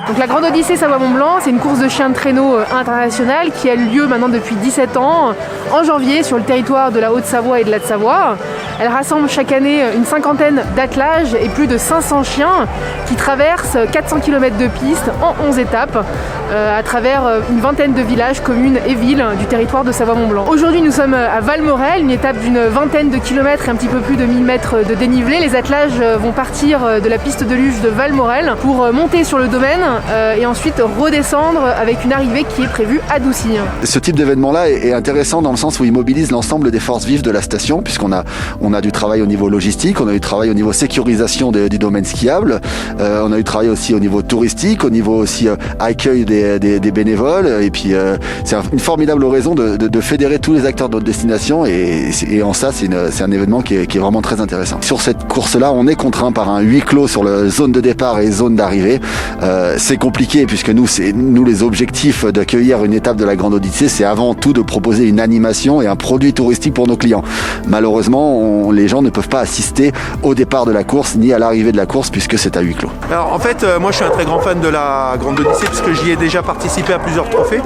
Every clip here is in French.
Donc la Grande Odyssée Savoie-Mont-Blanc, c'est une course de chiens de traîneau internationale qui a lieu maintenant depuis 17 ans, en janvier, sur le territoire de la Haute-Savoie et de la Haute-Savoie. Elle rassemble chaque année une cinquantaine d'attelages et plus de 500 chiens qui traversent 400 km de piste en 11 étapes à travers une vingtaine de villages, communes et villes du territoire de Savoie-Mont-Blanc. Aujourd'hui, nous sommes à Valmorel, une étape d'une vingtaine de kilomètres et un petit peu plus de 1000 mètres de dénivelé. Les attelages vont partir de la piste de luge de Valmorel pour monter sur le domaine et ensuite redescendre avec une arrivée qui est prévue à Doucy. Ce type d'événement-là est intéressant dans le sens où il mobilise l'ensemble des forces vives de la station, puisqu'on a du travail au niveau logistique, on a du travail au niveau sécurisation du domaine skiable, on a du travail aussi au niveau touristique, au niveau aussi accueil des bénévoles, et puis c'est une formidable raison de fédérer tous les acteurs de notre destination, et en ça c'est un événement qui est vraiment très intéressant. Sur cette course-là, on est contraint par un huis clos sur la zone de départ et zone d'arrivée. C'est compliqué puisque nous les objectifs d'accueillir une étape de la Grande Odyssée, c'est avant tout de proposer une animation et un produit touristique pour nos clients. Malheureusement, les gens ne peuvent pas assister au départ de la course ni à l'arrivée de la course puisque c'est à huis clos. Alors en fait, moi je suis un très grand fan de la Grande Odyssée puisque j'y ai déjà participé à plusieurs trophées.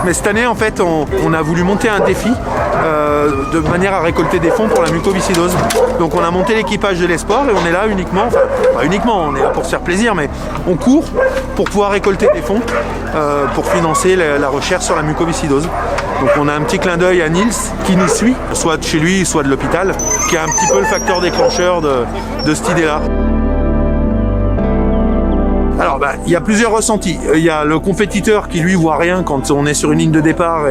Mais cette année, en fait, on a voulu monter un défi de manière à récolter des fonds pour la mucoviscidose. Donc on a monté l'équipage de l'Esport et on est là uniquement, enfin pas uniquement, on est là pour se faire plaisir, mais on court pour pouvoir récolter des fonds pour financer la recherche sur la mucoviscidose. Donc on a un petit clin d'œil à Nils qui nous suit, soit de chez lui, soit de l'hôpital, qui est un petit peu le facteur déclencheur de cette idée-là. Alors il y a plusieurs ressentis. Il y a le compétiteur qui lui voit rien quand on est sur une ligne de départ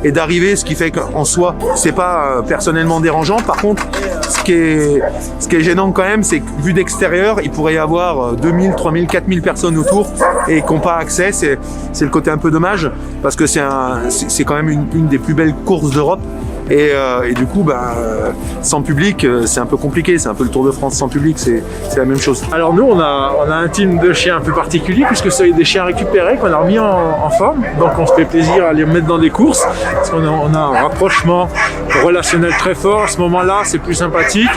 et d'arrivée, ce qui fait qu'en soi c'est pas personnellement dérangeant. Par contre, ce qui est gênant quand même, c'est que vu d'extérieur, il pourrait y avoir 2000, 3000, 4000 personnes autour et qui n'ont pas accès. C'est le côté un peu dommage parce que c'est quand même une des plus belles courses d'Europe. Et du coup, sans public, c'est un peu compliqué. C'est un peu le Tour de France sans public, c'est la même chose. Alors nous, on a un team de chiens un peu particulier puisque c'est des chiens récupérés qu'on a remis en forme. Donc on se fait plaisir à les mettre dans des courses parce qu'on a un rapprochement relationnel très fort. À ce moment-là, c'est plus sympathique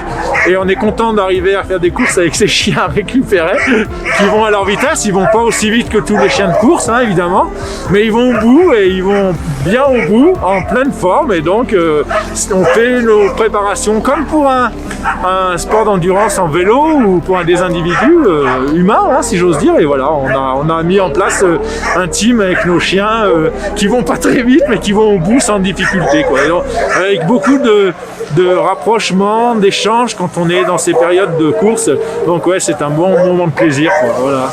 et on est content d'arriver à faire des courses avec ces chiens récupérés qui vont à leur vitesse. Ils vont pas aussi vite que tous les chiens de course, hein, évidemment, mais ils vont au bout et ils vont bien au bout, en pleine forme, et donc on fait nos préparations comme pour un sport d'endurance en vélo ou pour des individus humains, hein, si j'ose dire. Et voilà, on a mis en place un team avec nos chiens qui vont pas très vite mais qui vont au bout sans difficulté, quoi. Et donc, avec beaucoup de rapprochement, d'échanges quand on est dans ces périodes de course. Donc ouais, c'est un bon moment de plaisir, quoi. Voilà.